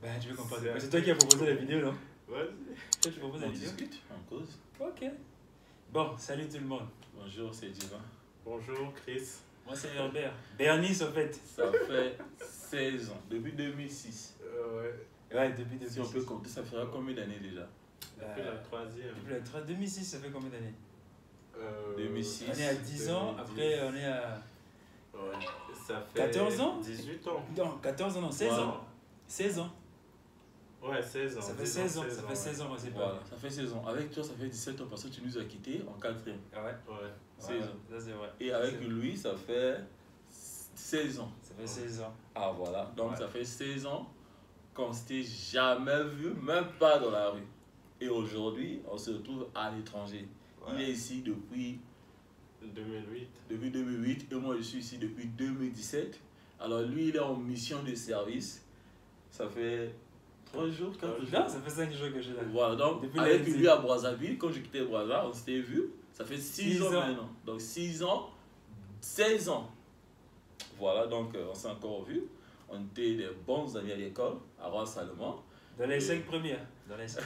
Ben, tu veux qu'on parle de quoi? C'est toi qui as proposé la vidéo, non? Vas-y. Toi, tu proposes la On vidéo? discute, on cause. Ok. Bon, salut tout le monde. Bonjour, c'est Divin. Bonjour Chris. Moi, c'est Herbert. Bernice, en fait. Ça fait 16 ans, depuis 2006. Ouais, depuis 2006. Si on peut compter, ça fera combien d'années déjà? Depuis la troisième. Depuis la 2006, ça fait combien d'années? 2006. On est à 10 ans, 2010. après on est à... Ouais. Ça fait 14 ans? 18 ans. Non, 14 ans, non, 16 ans. 16 ans. Ouais, 16 ans. Ça fait 16 ans, ça fait 16 ans, moi, c'est pas. Voilà, ça fait 16 ans. Avec toi, ça fait 17 ans parce que tu nous as quittés en 4e. Ah ouais? Ouais. 16 ans. Ça, c'est vrai. Et avec lui, ça fait 16 ans. Ça fait 16 ans. Ah voilà, donc Ouais. ça fait 16 ans qu'on s'était jamais vu, même pas dans la rue. Et aujourd'hui, on se retrouve à l'étranger. Ouais. Il est ici depuis 2008. 2008 et moi je suis ici depuis 2017. Alors lui, il est en mission de service. Ça fait 3 jours, 4 jours. Non, ça fait 5 jours que je suis là. Voilà, donc Depuis avec lundi. lui à Brazzaville, quand j'ai quitté Brazzaville, on s'était vu. Ça fait 6 6 ans ans. maintenant. Donc 6 ans, 16 ans. Voilà, donc on s'est encore vu. On était des bons amis à l'école, à Roi-Salomon. Dans les 5 premières. Dans les 5.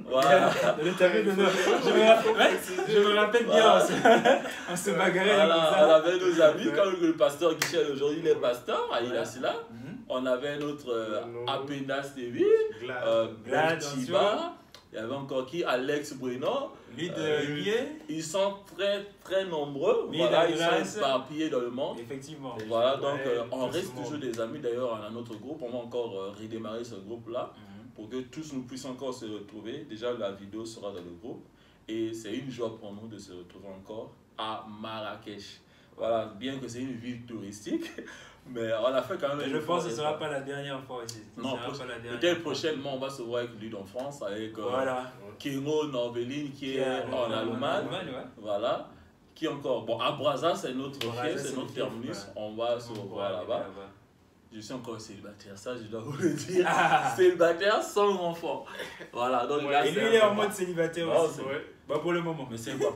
Voilà. Dans les tableaux d'honneur. Je me rappelle bien, on se bagarrait. Voilà, on avait nos amis, comme le pasteur Guichel aujourd'hui, il est pasteur, à Ilasila. Mhm. On avait notre Apena Stevie, Glad. Glad, Chiba. Il y avait encore qui? Alex Bueno. Lui de Lié. Ils sont très très nombreux. Lui Voilà, de ils Grâce. sont éparpillés dans le monde. Effectivement. Et voilà, donc Ouais, on tout reste ce monde. toujours des amis. D'ailleurs, on a notre groupe. On va encore redémarrer ce groupe-là Mhm. pour que tous nous puissions encore se retrouver. Déjà, la vidéo sera dans le groupe. Et c'est une joie pour nous de se retrouver encore à Marrakech. Voilà, bien que c'est une ville touristique, mais on a fait quand même. Mais un je effort pense que ce ne sera d'effort. pas la dernière fois ici. Ce Non, sera pas la dernière peut-être fois. prochainement, on va se voir avec lui en France, avec Voilà. Kengo Norveline qui est Qui en Allemagne. ouais. Voilà. Qui encore? Bon, à Brazza, c'est notre Brazza, fief, c'est c'est le notre fief, terminus. ouais. On va se revoir là-bas. Je suis encore célibataire, ça je dois vous le dire. Ah. Célibataire sans enfant. Voilà, donc Ouais, là, Et lui, c'est il est en important. mode célibataire Non, aussi. c'est- Ouais. Bah, pour le moment. Mais c'est pas.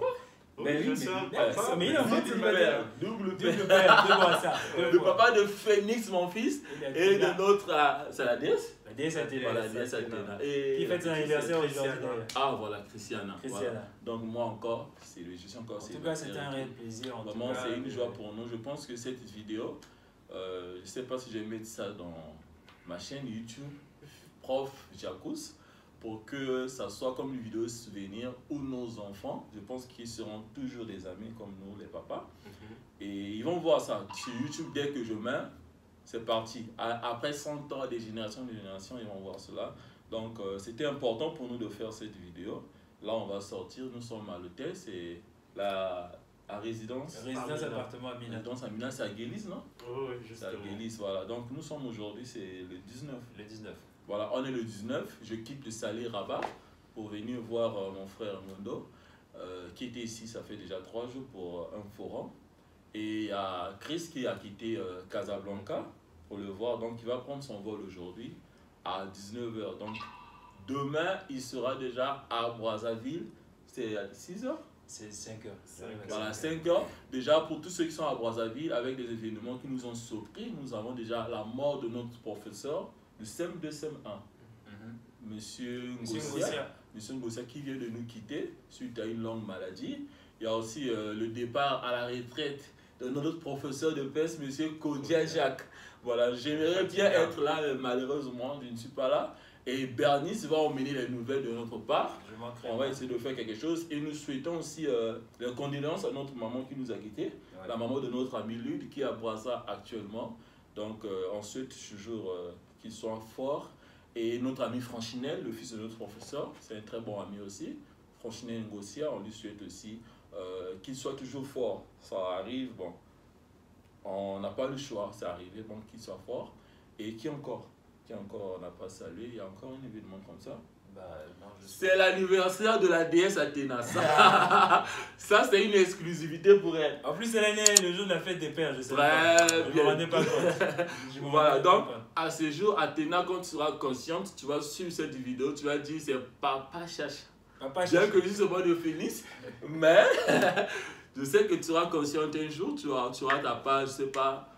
Mais Oui, oui, je sais, mais- papa, mais il est en mode Double célibataire. père, double Double père. père, deux fois ça. Le papa de Phoenix, mon fils, et de notre. C'est la déesse? La déesse Athéna. Voilà, la déesse Athéna. Qui fête son anniversaire aujourd'hui d'ailleurs. Ah, voilà, Christiana. Christiana. Voilà. Donc, moi encore, je suis encore En tout cas, c'était célibataire. un réel plaisir. En tout Vraiment, cas, c'est une joie pour nous. Je pense que cette vidéo, je ne sais pas si je vais mettre ça dans ma chaîne YouTube, Prof Jacous, pour que ça soit comme une vidéo souvenir où nos enfants, je pense qu'ils seront toujours des amis comme nous, les papas. Et ils vont voir ça sur YouTube dès que je mets, c'est parti. Après 100 ans, des générations, ils vont voir cela. Donc, c'était important pour nous de faire cette vidéo. Là, on va sortir, nous sommes à l'hôtel, c'est la résidence. Résidence Amina. appartement à La Mina. résidence à Milan, c'est à Guélis, non? Oui, C'est à justement. Guélis, voilà. Donc, nous sommes aujourd'hui, c'est le 19. Le 19. Voilà, on est le 19. Je quitte le Salé Rabat pour venir voir mon frère Mondo, qui était ici, ça fait déjà 3 jours pour un forum. Et il y a Chris qui a quitté Casablanca pour le voir. Donc, il va prendre son vol aujourd'hui à 19 h. Donc, demain, il sera déjà à Brazzaville. C'est à 6 h. C'est 5 heures. 5 Voilà, 5 h. Déjà, pour tous ceux qui sont à Brazzaville, avec des événements qui nous ont surpris, nous avons déjà la mort de notre professeur, le CM2, CM1. Monsieur Ngossia. Monsieur Ngossia qui vient de nous quitter suite à une longue maladie. Il y a aussi le départ à la retraite de notre professeur de peste, Monsieur Kodia Jacques. Voilà, j'aimerais bien être là, mais malheureusement, je ne suis pas là. Et Bernice va emmener les nouvelles de notre part. Je manquerai. On va essayer de faire quelque chose. Et nous souhaitons aussi les condoléances à notre maman qui nous a quittés, la maman de notre ami Lude qui est à Brazza actuellement. Donc, on souhaite toujours qu'il soit fort. Et notre ami Franchinel, le fils de notre professeur, c'est un très bon ami aussi. Franchinel Ngossia, on lui souhaite aussi qu'il soit toujours fort. Ça arrive, bon, on n'a pas le choix, c'est arrivé, bon, qu'il soit fort. Et qui encore on n'a pas salué, il y a encore un événement comme ça. Bah, non, je sais. C'est l'anniversaire de la déesse Athéna. Ça, ça c'est une exclusivité pour elle. En plus, c'est l'année, le jour de la fête des pères, je sais Très pas. Je me bien. rendais pas compte. Je me Voilà, rendais donc pas compte. à ce jour, Athéna, quand tu seras consciente, tu vas suivre cette vidéo, tu vas dire c'est Papa Chacha. Papa, Bien que je sois de Phoenix, mais je sais que tu seras consciente un jour, tu auras ta page, je sais pas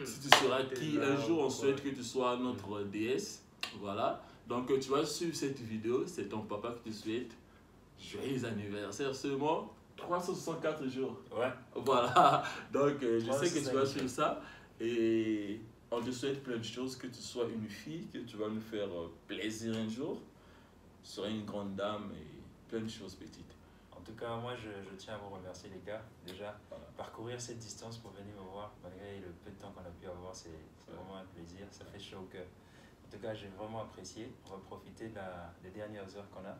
si tu seras qui. Un jour, on souhaite que tu sois notre déesse. Voilà. Donc tu vas suivre cette vidéo, c'est ton papa qui te souhaite joyeux anniversaire seulement 364 jours. Ouais. Voilà. Donc je sais que tu vas 365 suivre ça et on te souhaite plein de choses, que tu sois une fille, que tu vas nous faire plaisir un jour. Tu seras une grande dame et plein de choses petites. En tout cas, moi, je tiens à vous remercier, les gars. Déjà, Voilà. parcourir cette distance pour venir me voir, malgré le peu de temps qu'on a pu avoir, c'est vraiment un plaisir. Ça fait chaud au cœur. En tout cas, j'ai vraiment apprécié. On va profiter des dernières heures qu'on a.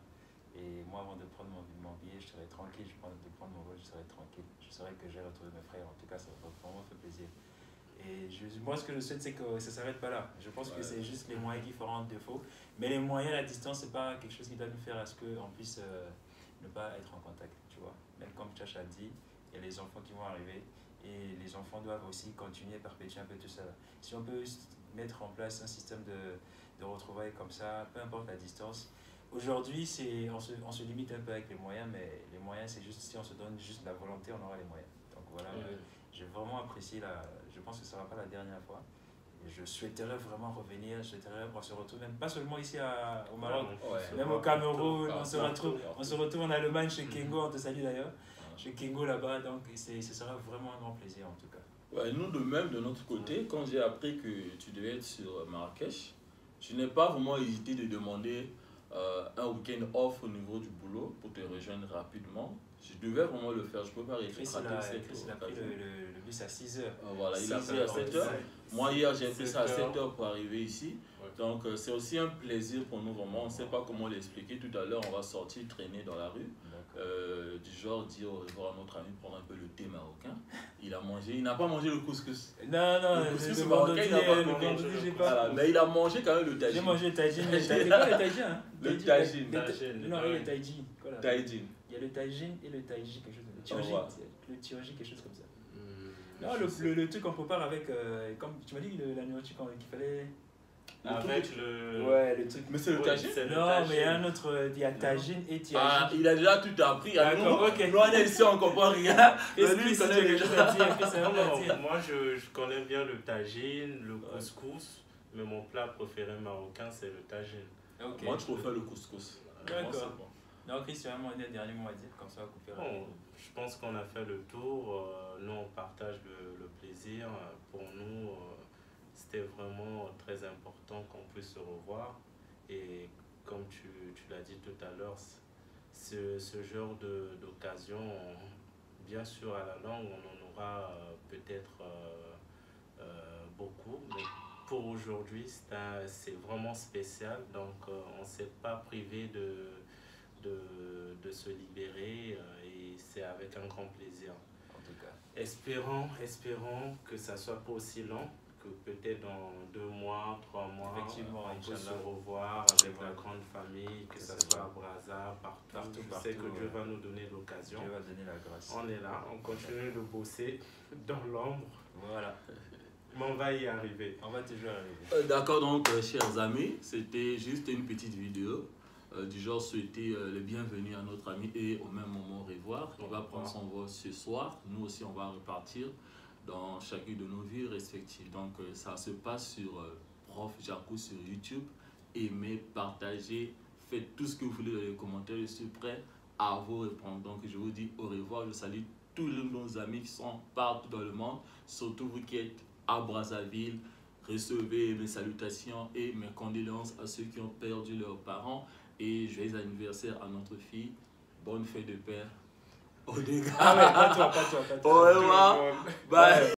Et moi, avant de prendre mon billet, je serai tranquille. De prendre mon vol, je serai tranquille. Je saurai que j'ai retrouvé mes frères. En tout cas, ça va vraiment faire plaisir. Et moi, ce que je souhaite, c'est que ça ne s'arrête pas là. Je pense que c'est juste les moyens qui feront défaut. Mais les moyens, la distance, ce n'est pas quelque chose qui doit nous faire à ce qu'on puisse ne pas être en contact. Tu vois. Même comme Chacha a dit, il y a les enfants qui vont arriver. Et les enfants doivent aussi continuer à perpétuer un peu tout ça. Si on peut mettre en place un système de retrouvailles comme ça, peu importe la distance. Aujourd'hui, on se limite un peu avec les moyens, mais les moyens, c'est juste si on se donne juste la volonté, on aura les moyens. Donc voilà, j'ai vraiment apprécié, je pense que ça ne sera pas la dernière fois. Et je souhaiterais vraiment revenir, je souhaiterais qu'on se retrouve, même pas seulement ici au Maroc, même au Cameroun, on se retrouve en Allemagne chez Kengo, on te salue d'ailleurs, chez Kengo là-bas, donc ce sera vraiment un grand plaisir en tout cas. Ouais, nous de même, de notre côté, quand j'ai appris que tu devais être sur Marrakech, je n'ai pas vraiment hésité de demander un week-end off au niveau du boulot pour te rejoindre rapidement. Je devais vraiment le faire, je ne peux pas rater Chris a pris le bus à 6h. Voilà, il est ici à 7h. Moi hier j'ai pris ça à 7h pour arriver ici. Donc c'est aussi un plaisir pour nous vraiment. On ne sait pas comment l'expliquer. Tout à l'heure on va sortir traîner dans la rue. Du genre dire au revoir à notre ami, prendre un peu le thé marocain. Il n'a pas mangé le couscous. Non, le couscous marocain, il n'a pas mangé. Voilà, mais il a mangé quand même le tagine. J'ai mangé le tagine. C'est quoi le tagine hein? Le tagine. Non, il y a le tagine. Tagine. Il y a le tagine et le taiji, quelque chose comme ça. Le tianji, quelque chose comme ça. Non, le truc qu'on prépare avec, comme tu m'as dit, la nourriture qu'il fallait... Avec le... Ouais, le truc. Mais c'est le tagine? Non, mais il y a un autre, il y a tagine et tianji. Ah, il a déjà tout appris. D'accord, ok. Nous, on est ici, on ne comprend rien. Lui, il connaît quelque chose à dire. Moi, je connais bien le tagine, le couscous, mais mon plat préféré marocain, c'est le tagine. Moi, je préfère le couscous. D'accord. Non, Chris, tu as vraiment un dernier mot à dire, comme ça, on va couper. Je pense qu'on a fait le tour. Nous, on partage le plaisir. Pour nous, c'était vraiment très important qu'on puisse se revoir. Et comme tu l'as dit tout à l'heure, ce genre d'occasion, bien sûr, à la langue, on en aura peut-être beaucoup. Mais pour aujourd'hui, c'est vraiment spécial. Donc, on ne s'est pas privé de se libérer et c'est avec un grand plaisir. En tout cas. Espérons que ça soit pas aussi long, que peut-être dans 2 mois, 3 mois, on peut se revoir avec la grande famille, que ce soit à Brazza, partout. Je sais que Dieu va nous donner l'occasion. Dieu va donner la grâce. On est là, on continue de bosser dans l'ombre. Voilà. Mais on va y arriver. On va toujours arriver. D'accord, donc chers amis, c'était juste une petite vidéo. Du genre souhaiter le bienvenue à notre ami et au même moment au revoir. Il va prendre son vol ce soir. Nous aussi on va repartir dans chacune de nos villes respectives. Donc ça se passe sur Prof Jacou sur YouTube. Aimez, partagez, faites tout ce que vous voulez dans les commentaires. Je suis prêt à vous répondre. Donc je vous dis au revoir. Je salue tous nos amis qui sont partout dans le monde, surtout vous qui êtes à Brazzaville. Recevez mes salutations et mes condoléances à ceux qui ont perdu leurs parents. Et joyeux anniversaire à notre fille. Bonne fête de père. Au dégât. Ah ouais, pas toi. Au revoir. Bye.